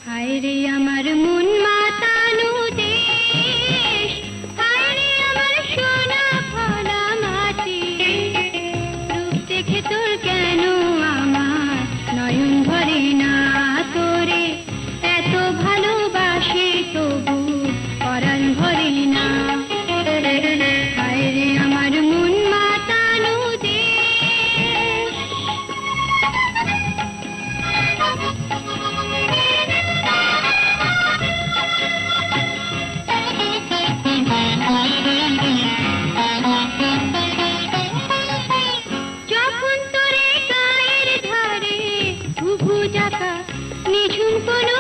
হায় রে আমার মন মাতানো দেশ, হায় রে আমার সোনা ফলা মাটি, রূপ দেখে তোর কেন আমার নয়ন ভরে না, তোরে এত ভালোবাসি তবু পরাণ ভরে না। হায় রে আমার মন মাতানো দেশ। যখন তোরে গায়ের ধারে ঘুঘু ডাকা নিঝুম কোনো